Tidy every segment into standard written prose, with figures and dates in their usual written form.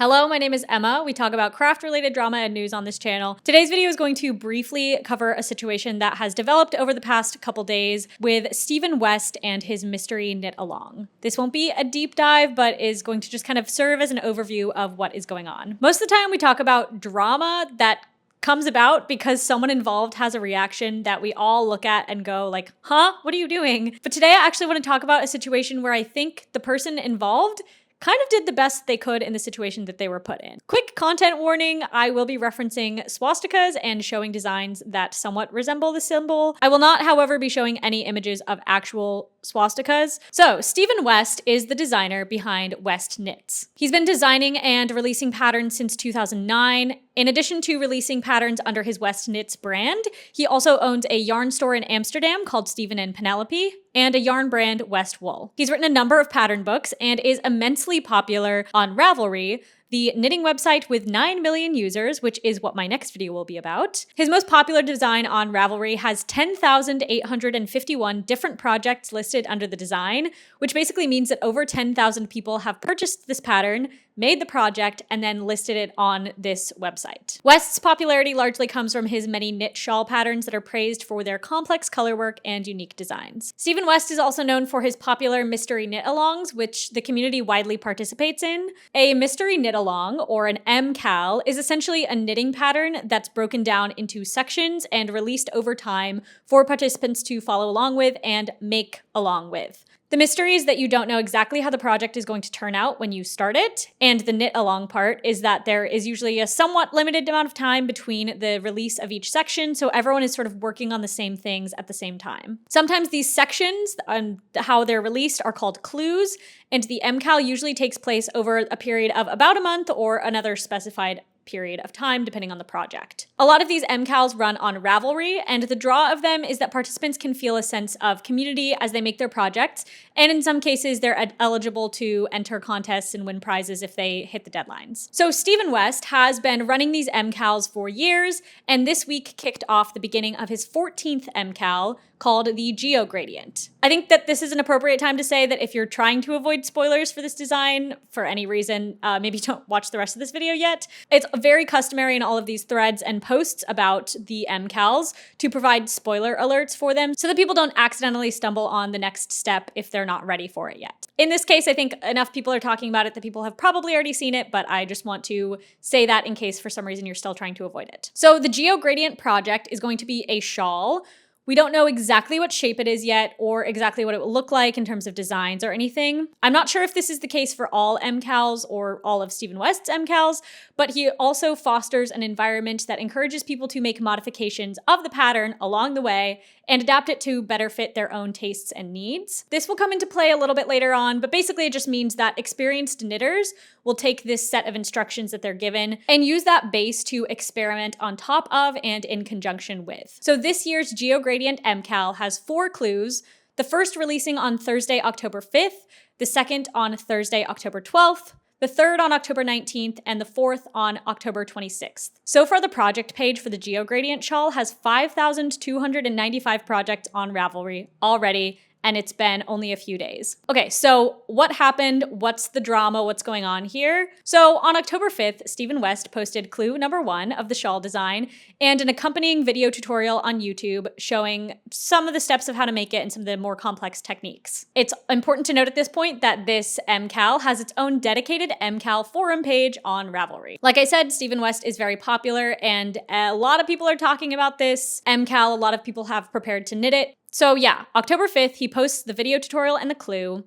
Hello, my name is Emma. We talk about craft-related drama and news on this channel. Today's video is going to briefly cover a situation that has developed over the past couple days with Stephen West and his mystery knit-along. This won't be a deep dive, but is going to just kind of serve as an overview of what is going on. Most of the time we talk about drama that comes about because someone involved has a reaction that we all look at and go like, huh, what are you doing? But today I actually want to talk about a situation where I think the person involved kind of did the best they could in the situation that they were put in. Quick content warning, I will be referencing swastikas and showing designs that somewhat resemble the symbol. I will not, however, be showing any images of actual swastikas. So, Stephen West is the designer behind West Knits. He's been designing and releasing patterns since 2009. In addition to releasing patterns under his West Knits brand, he also owns a yarn store in Amsterdam called Stephen and Penelope, and a yarn brand, West Wool. He's written a number of pattern books and is immensely popular on Ravelry, the knitting website with 9 million users, which is what my next video will be about. His most popular design on Ravelry has 10,851 different projects listed under the design, which basically means that over 10,000 people have purchased this pattern, made the project, and then listed it on this website. West's popularity largely comes from his many knit shawl patterns that are praised for their complex color work and unique designs. Stephen West is also known for his popular mystery knit-alongs, which the community widely participates in. A mystery knit-along, or an MKAL, is essentially a knitting pattern that's broken down into sections and released over time for participants to follow along with and make along with. The mystery is that you don't know exactly how the project is going to turn out when you start it, and the knit-along part is that there is usually a somewhat limited amount of time between the release of each section, so everyone is sort of working on the same things at the same time. Sometimes these sections and how they're released are called clues, and the MKAL usually takes place over a period of about a month or another specified period of time, depending on the project. A lot of these MKALs run on Ravelry, and the draw of them is that participants can feel a sense of community as they make their projects, and in some cases, they're eligible to enter contests and win prizes if they hit the deadlines. So Stephen West has been running these MKALs for years, and this week kicked off the beginning of his 14th MKAL, called the Geogradient. I think that this is an appropriate time to say that if you're trying to avoid spoilers for this design for any reason, maybe don't watch the rest of this video yet. It's very customary in all of these threads and posts about the MKALs to provide spoiler alerts for them so that people don't accidentally stumble on the next step if they're not ready for it yet. In this case, I think enough people are talking about it that people have probably already seen it, but I just want to say that in case for some reason you're still trying to avoid it. So the Geogradient project is going to be a shawl. We don't know exactly what shape it is yet or exactly what it will look like in terms of designs or anything. I'm not sure if this is the case for all MKALs or all of Stephen West's MKALs, but he also fosters an environment that encourages people to make modifications of the pattern along the way and adapt it to better fit their own tastes and needs. This will come into play a little bit later on, but basically it just means that experienced knitters will take this set of instructions that they're given and use that base to experiment on top of and in conjunction with. So this year's Geogradient MKAL has 4 clues, the first releasing on Thursday, October 5th, the second on Thursday, October 12th, the third on October 19th, and the fourth on October 26th. So far, the project page for the Geogradient shawl has 5,295 projects on Ravelry already, and it's been only a few days. Okay, so what happened? What's the drama? What's going on here? So on October 5th, Stephen West posted clue number 1 of the shawl design and an accompanying video tutorial on YouTube showing some of the steps of how to make it and some of the more complex techniques. It's important to note at this point that this MKAL has its own dedicated MKAL forum page on Ravelry. Like I said, Stephen West is very popular and a lot of people are talking about this MKAL. A lot of people have prepared to knit it. So yeah, October 5th, he posts the video tutorial and the clue,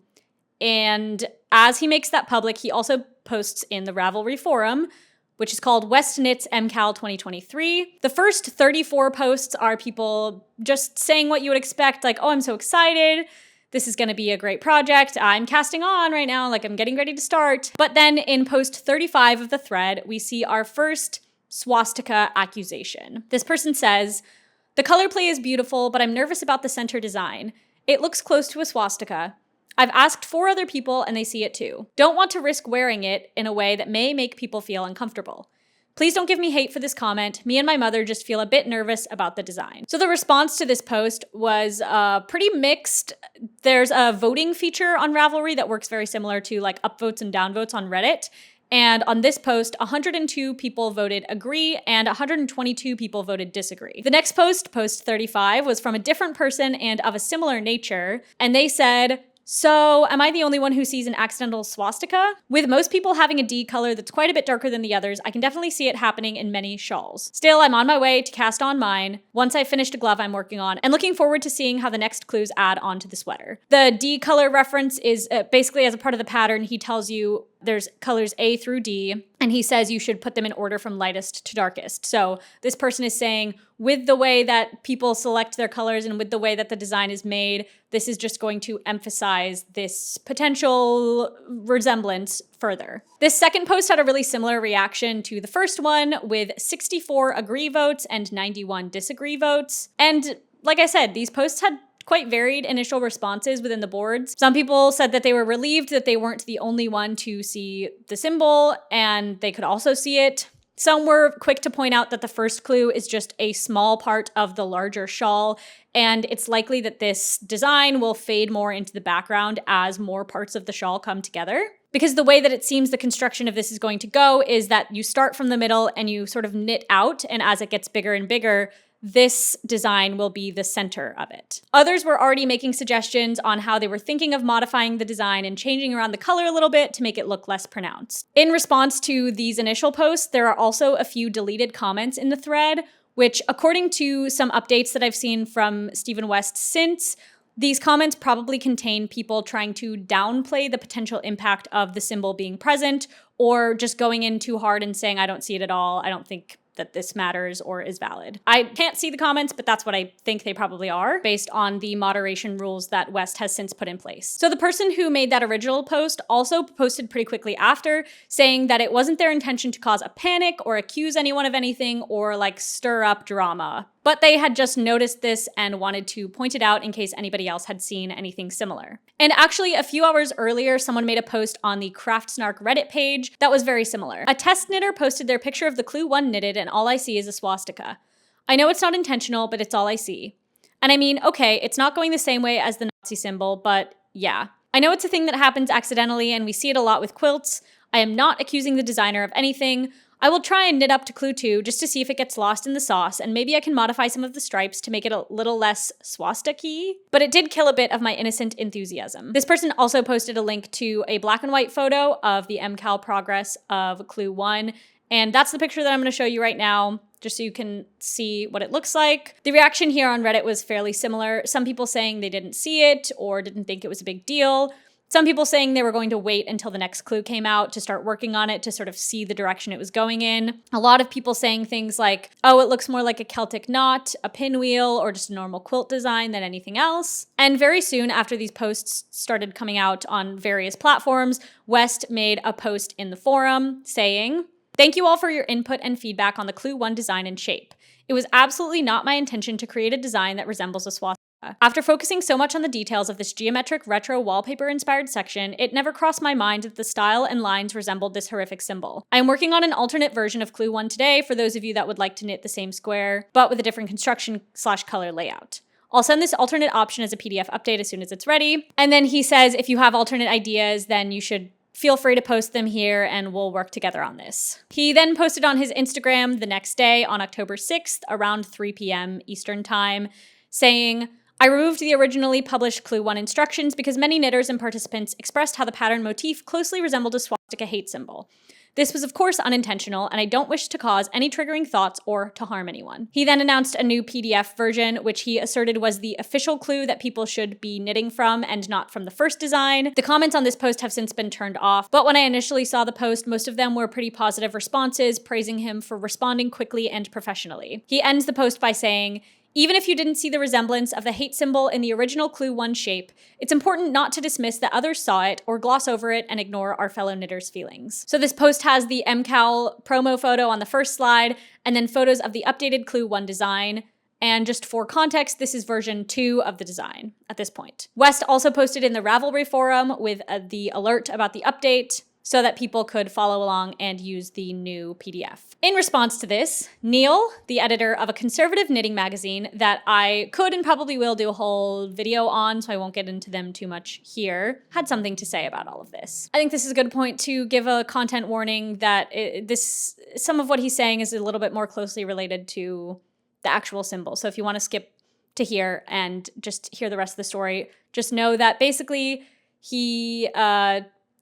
and as he makes that public, he also posts in the Ravelry forum, which is called West Knits MKAL 2023. The first 34 posts are people just saying what you would expect, like, oh, I'm so excited, this is gonna be a great project, I'm casting on right now, like I'm getting ready to start. But then in post 35 of the thread, we see our first swastika accusation. This person says, "The color play is beautiful, but I'm nervous about the center design. It looks close to a swastika. I've asked 4 other people and they see it too. Don't want to risk wearing it in a way that may make people feel uncomfortable. Please don't give me hate for this comment. Me and my mother just feel a bit nervous about the design." So the response to this post was pretty mixed. There's a voting feature on Ravelry that works very similar to like upvotes and downvotes on Reddit. And on this post, 102 people voted agree and 122 people voted disagree. The next post, post 35, was from a different person and of a similar nature. And they said, so, am I the only one who sees an accidental swastika? With most people having a D color that's quite a bit darker than the others, I can definitely see it happening in many shawls. Still, I'm on my way to cast on mine once I've finished a glove I'm working on, and looking forward to seeing how the next clues add onto the sweater. The D color reference is basically as a part of the pattern, he tells you there's colors A through D, and he says you should put them in order from lightest to darkest. So this person is saying, with the way that people select their colors and with the way that the design is made, this is just going to emphasize this potential resemblance further. This second post had a really similar reaction to the first one, with 64 agree votes and 91 disagree votes. And like I said, these posts had quite varied initial responses within the boards. Some people said that they were relieved that they weren't the only one to see the symbol and they could also see it. Some were quick to point out that the first clue is just a small part of the larger shawl, and it's likely that this design will fade more into the background as more parts of the shawl come together. Because the way that it seems the construction of this is going to go is that you start from the middle and you sort of knit out, and as it gets bigger and bigger, this design will be the center of it. Others were already making suggestions on how they were thinking of modifying the design and changing around the color a little bit to make it look less pronounced. In response to these initial posts, there are also a few deleted comments in the thread, which, according to some updates that I've seen from Stephen West since, these comments probably contain people trying to downplay the potential impact of the symbol being present, or just going in too hard and saying, I don't see it at all, I don't think that this matters or is valid. I can't see the comments, but that's what I think they probably are, based on the moderation rules that West has since put in place. So the person who made that original post also posted pretty quickly after, saying that it wasn't their intention to cause a panic or accuse anyone of anything or like stir up drama, but they had just noticed this and wanted to point it out in case anybody else had seen anything similar. And actually, a few hours earlier, someone made a post on the Craft Snark Reddit page that was very similar. A test knitter posted their picture of the clue 1 knitted, and all I see is a swastika. I know it's not intentional, but it's all I see. And I mean, okay, it's not going the same way as the Nazi symbol, but yeah. I know it's a thing that happens accidentally, and we see it a lot with quilts. I am not accusing the designer of anything. I will try and knit up to clue 2 just to see if it gets lost in the sauce, and maybe I can modify some of the stripes to make it a little less swastika-y, but it did kill a bit of my innocent enthusiasm. This person also posted a link to a black and white photo of the MKAL progress of clue 1, and that's the picture that I'm going to show you right now, just so you can see what it looks like. The reaction here on Reddit was fairly similar. Some people saying they didn't see it or didn't think it was a big deal. Some people saying they were going to wait until the next clue came out to start working on it to sort of see the direction it was going in. A lot of people saying things like, oh, it looks more like a Celtic knot, a pinwheel, or just a normal quilt design than anything else. And very soon after these posts started coming out on various platforms, West made a post in the forum saying, "Thank you all for your input and feedback on the clue 1 design and shape. It was absolutely not my intention to create a design that resembles a swastika. After focusing so much on the details of this geometric retro wallpaper-inspired section, it never crossed my mind that the style and lines resembled this horrific symbol. I am working on an alternate version of Clue 1 today for those of you that would like to knit the same square, but with a different construction/color layout. I'll send this alternate option as a PDF update as soon as it's ready." And then he says if you have alternate ideas, then you should feel free to post them here and we'll work together on this. He then posted on his Instagram the next day on October 6th around 3 p.m. Eastern Time, saying, "I removed the originally published Clue 1 instructions because many knitters and participants expressed how the pattern motif closely resembled a swastika hate symbol. This was of course unintentional, and I don't wish to cause any triggering thoughts or to harm anyone." He then announced a new PDF version, which he asserted was the official clue that people should be knitting from and not from the first design. The comments on this post have since been turned off, but when I initially saw the post, most of them were pretty positive responses, praising him for responding quickly and professionally. He ends the post by saying, "Even if you didn't see the resemblance of the hate symbol in the original Clue 1 shape, it's important not to dismiss that others saw it or gloss over it and ignore our fellow knitters' feelings." So this post has the MKAL promo photo on the first slide, and then photos of the updated Clue 1 design. And just for context, this is version 2 of the design at this point. West also posted in the Ravelry forum with the alert about the update. so that people could follow along and use the new PDF. In response to this, Neil, the editor of a conservative knitting magazine that I could and probably will do a whole video on, so I won't get into them too much here, had something to say about all of this. I think this is a good point to give a content warning that some of what he's saying is a little bit more closely related to the actual symbol. So if you want to skip to here and just hear the rest of the story, just know that basically he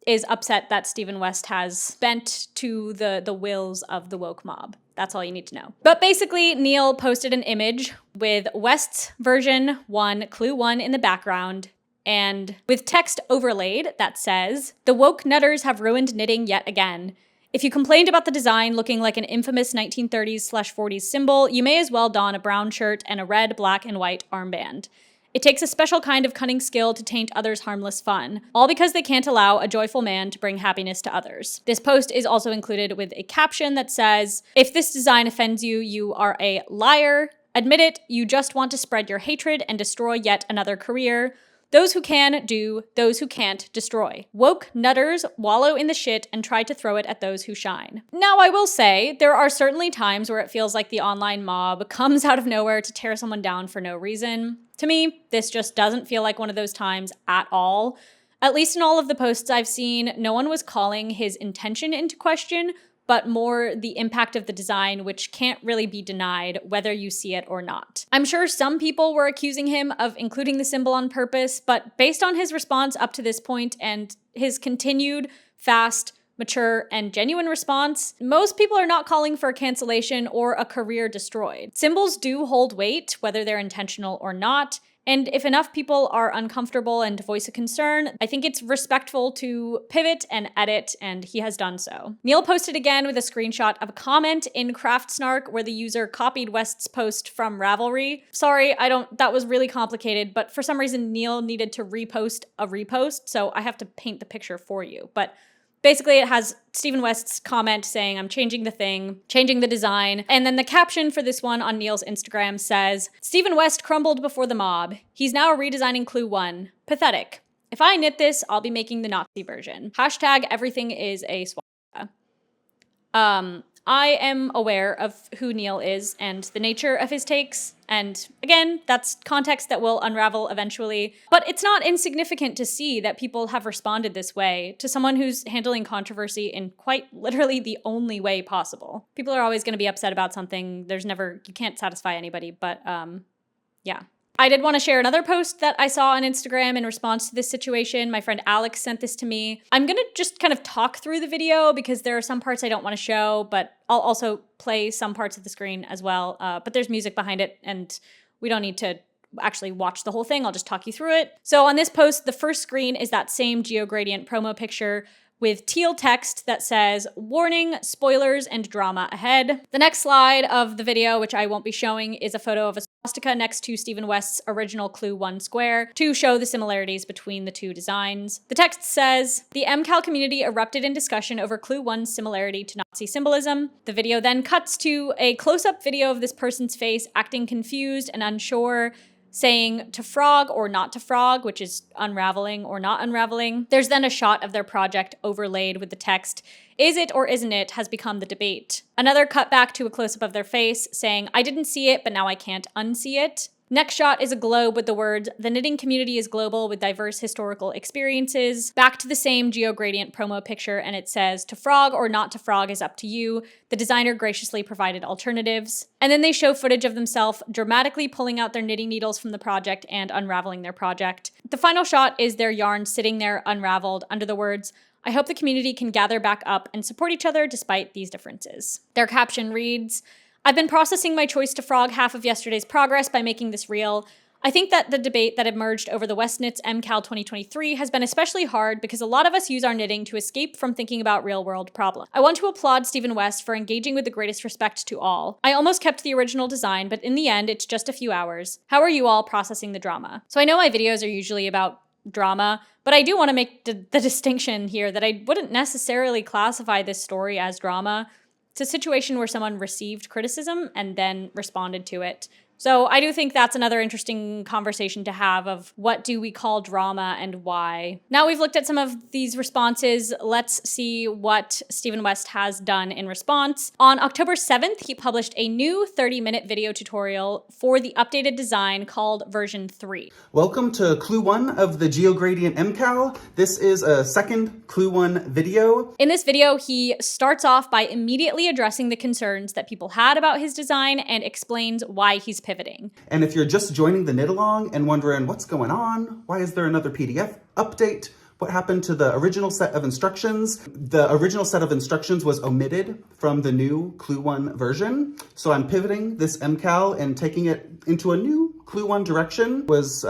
is upset that Stephen West has bent to the wills of the woke mob. That's all you need to know. But basically, Neil posted an image with West's version 1, clue 1 in the background, and with text overlaid that says, "The woke nutters have ruined knitting yet again. If you complained about the design looking like an infamous 1930s/40s symbol, you may as well don a brown shirt and a red, black, and white armband. It takes a special kind of cunning skill to taint others' harmless fun, all because they can't allow a joyful man to bring happiness to others." This post is also included with a caption that says, "If this design offends you, you are a liar. Admit it, you just want to spread your hatred and destroy yet another career. Those who can do, those who can't destroy. Woke nutters wallow in the shit and try to throw it at those who shine." Now, I will say, there are certainly times where it feels like the online mob comes out of nowhere to tear someone down for no reason. To me, this just doesn't feel like one of those times at all. At least in all of the posts I've seen, no one was calling his intention into question, but more the impact of the design, which can't really be denied whether you see it or not. I'm sure some people were accusing him of including the symbol on purpose, but based on his response up to this point and his continued fast, mature, and genuine response, most people are not calling for a cancellation or a career destroyed. Symbols do hold weight, whether they're intentional or not, and if enough people are uncomfortable and voice a concern, I think it's respectful to pivot and edit, and he has done so. Neil posted again with a screenshot of a comment in Craft Snark where the user copied West's post from Ravelry. Sorry, that was really complicated, but for some reason Neil needed to repost a repost, so I have to paint the picture for you. But basically, it has Stephen West's comment saying, "I'm changing the thing, changing the design." And then the caption for this one on Neil's Instagram says, "Stephen West crumbled before the mob. He's now redesigning clue 1. Pathetic. If I knit this, I'll be making the Nazi version. Hashtag everything is a swastika." I am aware of who Neil is and the nature of his takes, and again, that's context that will unravel eventually, but it's not insignificant to see that people have responded this way to someone who's handling controversy in quite literally the only way possible. People are always going to be upset about something. You can't satisfy anybody, but yeah. I did want to share another post that I saw on Instagram in response to this situation. My friend Alex sent this to me. I'm going to just kind of talk through the video because there are some parts I don't want to show, but I'll also play some parts of the screen as well. But there's music behind it, and we don't need to actually watch the whole thing. I'll just talk you through it. So on this post, the first screen is that same Geogradient promo picture with teal text that says, "Warning, spoilers and drama ahead." The next slide of the video, which I won't be showing, is a photo of a swastika next to Stephen West's original clue 1 square to show the similarities between the two designs. The text says, "The MKAL community erupted in discussion over clue 1's similarity to Nazi symbolism." The video then cuts to a close-up video of this person's face acting confused and unsure, saying to frog or not to frog, which is unraveling or not unraveling. There's then a shot of their project overlaid with the text, "Is it or isn't it has become the debate." Another cut back to a close-up of their face saying, "I didn't see it, but now I can't unsee it." Next shot is a globe with the words, "The knitting community is global with diverse historical experiences." Back to the same Geogradient promo picture, and it says, "To frog or not to frog is up to you. The designer graciously provided alternatives." And then they show footage of themselves dramatically pulling out their knitting needles from the project and unraveling their project. The final shot is their yarn sitting there unraveled under the words, "I hope the community can gather back up and support each other despite these differences." Their caption reads, "I've been processing my choice to frog half of yesterday's progress by making this real. I think that the debate that emerged over the Westnitz MKAL 2023 has been especially hard because a lot of us use our knitting to escape from thinking about real-world problems. I want to applaud Stephen West for engaging with the greatest respect to all. I almost kept the original design, but in the end, it's just a few hours. How are you all processing the drama?" So I know my videos are usually about drama, but I do want to make the distinction here that I wouldn't necessarily classify this story as drama. It's a situation where someone received criticism and then responded to it. So I do think that's another interesting conversation to have of what do we call drama and why. Now we've looked at some of these responses. Let's see what Stephen West has done in response. On October 7th, he published a new 30-minute video tutorial for the updated design called version 3. Welcome to Clue 1 of the Geogradient MKAL. This is a second Clue 1 video. In this video, he starts off by immediately addressing the concerns that people had about his design and explains why he's pivoting. And if you're just joining the knit along and wondering what's going on, why is there another PDF update? What happened to the original set of instructions? The original set of instructions was omitted from the new Clue 1 version. So I'm pivoting this MKAL and taking it into a new Clue 1 direction. Was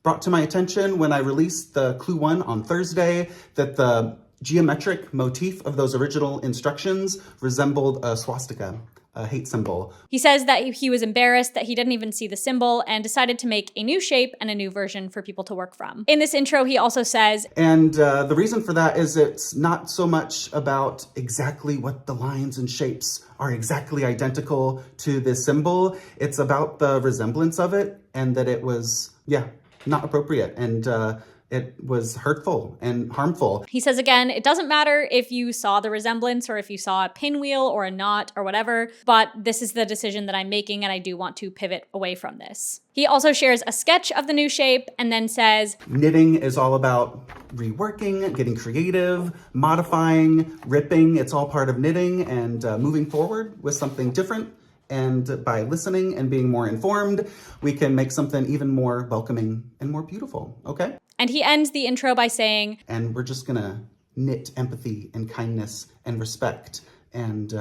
brought to my attention when I released the Clue 1 on Thursday that the geometric motif of those original instructions resembled a swastika, a hate symbol. He says that he was embarrassed that he didn't even see the symbol and decided to make a new shape and a new version for people to work from. In this intro, he also says, and the reason for that is it's not so much about exactly what the lines and shapes are exactly identical to this symbol. It's about the resemblance of it and that it was, not appropriate. And it was hurtful and harmful. He says again, it doesn't matter if you saw the resemblance or if you saw a pinwheel or a knot or whatever, but this is the decision that I'm making and I do want to pivot away from this. He also shares a sketch of the new shape and then says, knitting is all about reworking, getting creative, modifying, ripping. It's all part of knitting and moving forward with something different. And by listening and being more informed, we can make something even more welcoming and more beautiful, okay? And he ends the intro by saying, and we're just gonna knit empathy and kindness and respect and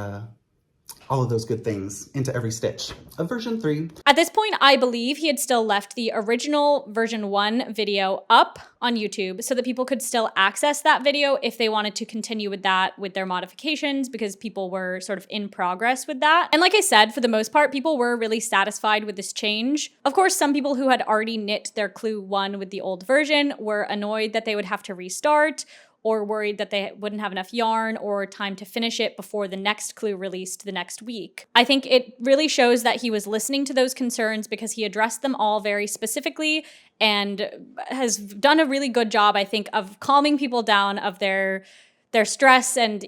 all of those good things into every stitch of version 3. At this point, I believe he had still left the original version 1 video up on YouTube so that people could still access that video if they wanted to continue with that with their modifications, because people were sort of in progress with that. And like I said, for the most part, people were really satisfied with this change. Of course, some people who had already knit their Clue 1 with the old version were annoyed that they would have to restart, or worried that they wouldn't have enough yarn or time to finish it before the next clue released the next week. I think it really shows that he was listening to those concerns because he addressed them all very specifically and has done a really good job, I think, of calming people down of their stress and,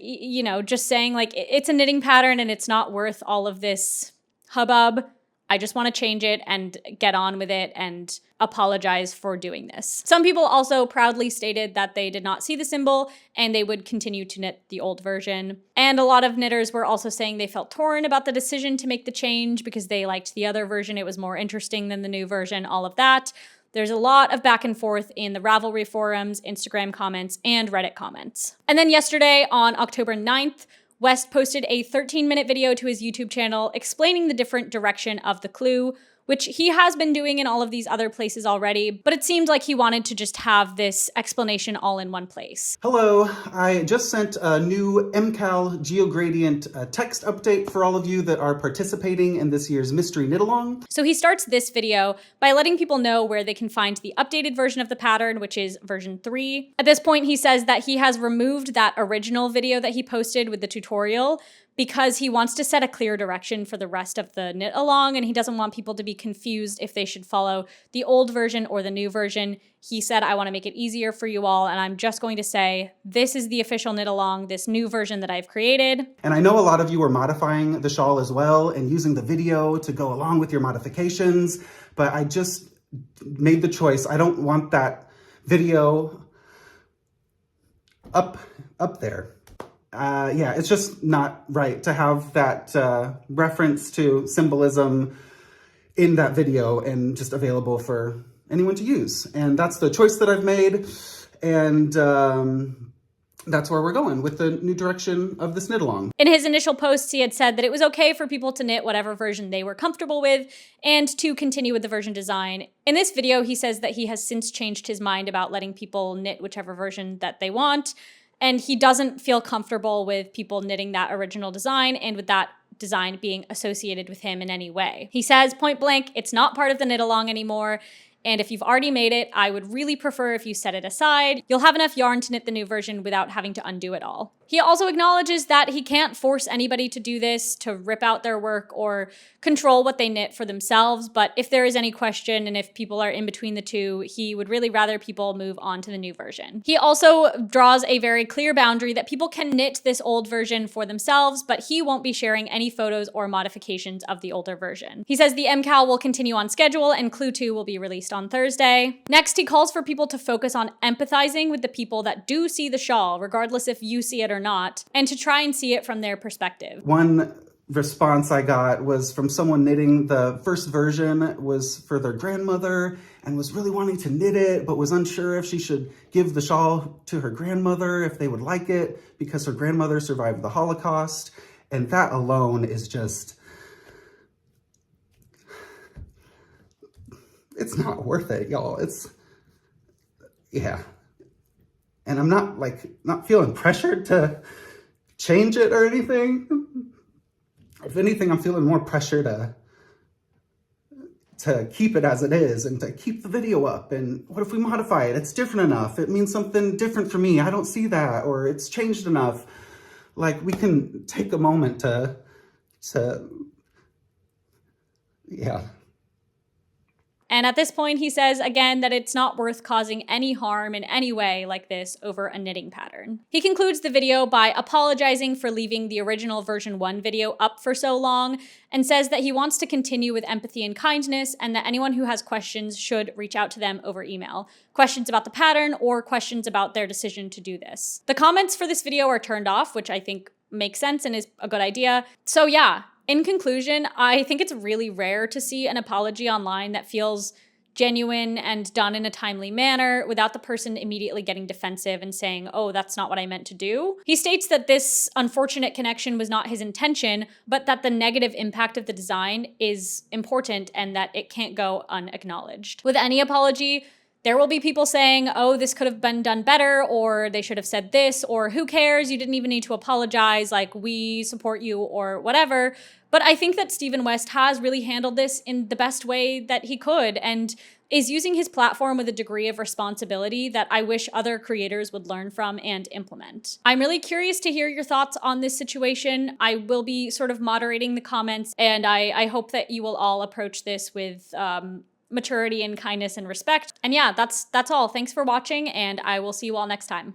just saying like, it's a knitting pattern and it's not worth all of this hubbub. I just want to change it and get on with it and apologize for doing this. Some people also proudly stated that they did not see the symbol and they would continue to knit the old version. And a lot of knitters were also saying they felt torn about the decision to make the change because they liked the other version. It was more interesting than the new version, all of that. There's a lot of back and forth in the Ravelry forums, Instagram comments, and Reddit comments. And then yesterday on October 9th, West posted a 13-minute video to his YouTube channel explaining the different direction of the clue, which he has been doing in all of these other places already, but it seemed like he wanted to just have this explanation all in one place. Hello, I just sent a new MKAL Geogradient text update for all of you that are participating in this year's Mystery Knit Along. So he starts this video by letting people know where they can find the updated version of the pattern, which is version 3. At this point, he says that he has removed that original video that he posted with the tutorial because he wants to set a clear direction for the rest of the knit along and he doesn't want people to be confused if they should follow the old version or the new version. He said, I want to make it easier for you all and I'm just going to say, this is the official knit along, this new version that I've created. And I know a lot of you are modifying the shawl as well and using the video to go along with your modifications, but I just made the choice. I don't want that video up there. It's just not right to have that reference to symbolism in that video and just available for anyone to use. And that's the choice that I've made. And that's where we're going with the new direction of this knit along. In his initial posts, he had said that it was okay for people to knit whatever version they were comfortable with and to continue with the version design. In this video, he says that he has since changed his mind about letting people knit whichever version that they want. And he doesn't feel comfortable with people knitting that original design and with that design being associated with him in any way. He says point blank, it's not part of the knit along anymore. And if you've already made it, I would really prefer if you set it aside. You'll have enough yarn to knit the new version without having to undo it all. He also acknowledges that he can't force anybody to do this, to rip out their work or control what they knit for themselves, but if there is any question and if people are in between the two, he would really rather people move on to the new version. He also draws a very clear boundary that people can knit this old version for themselves, but he won't be sharing any photos or modifications of the older version. He says the MKAL will continue on schedule and Clue 2 will be released on Thursday. Next, he calls for people to focus on empathizing with the people that do see the shawl, regardless if you see it or not, and to try and see it from their perspective. One response I got was from someone knitting the first version was for their grandmother and was really wanting to knit it, but was unsure if she should give the shawl to her grandmother, if they would like it, because her grandmother survived the Holocaust. And that alone is just, it's not worth it, y'all. Yeah. And I'm not feeling pressured to change it or anything. If anything, I'm feeling more pressure to keep it as it is and to keep the video up. And what if we modify it? It's different enough. It means something different for me. I don't see that, or it's changed enough. Like, we can take a moment to yeah. And at this point, he says again that it's not worth causing any harm in any way like this over a knitting pattern. He concludes the video by apologizing for leaving the original version 1 video up for so long and says that he wants to continue with empathy and kindness and that anyone who has questions should reach out to them over email. Questions about the pattern or questions about their decision to do this. The comments for this video are turned off, which I think makes sense and is a good idea. So yeah. In conclusion, I think it's really rare to see an apology online that feels genuine and done in a timely manner without the person immediately getting defensive and saying, oh, that's not what I meant to do. He states that this unfortunate connection was not his intention, but that the negative impact of the design is important and that it can't go unacknowledged. With any apology, there will be people saying, oh, this could have been done better, or they should have said this, or who cares, you didn't even need to apologize, like, we support you, or whatever. But I think that Stephen West has really handled this in the best way that he could, and is using his platform with a degree of responsibility that I wish other creators would learn from and implement. I'm really curious to hear your thoughts on this situation. I will be sort of moderating the comments, and I hope that you will all approach this with maturity and kindness and respect. And yeah, that's all. Thanks for watching, and I will see you all next time.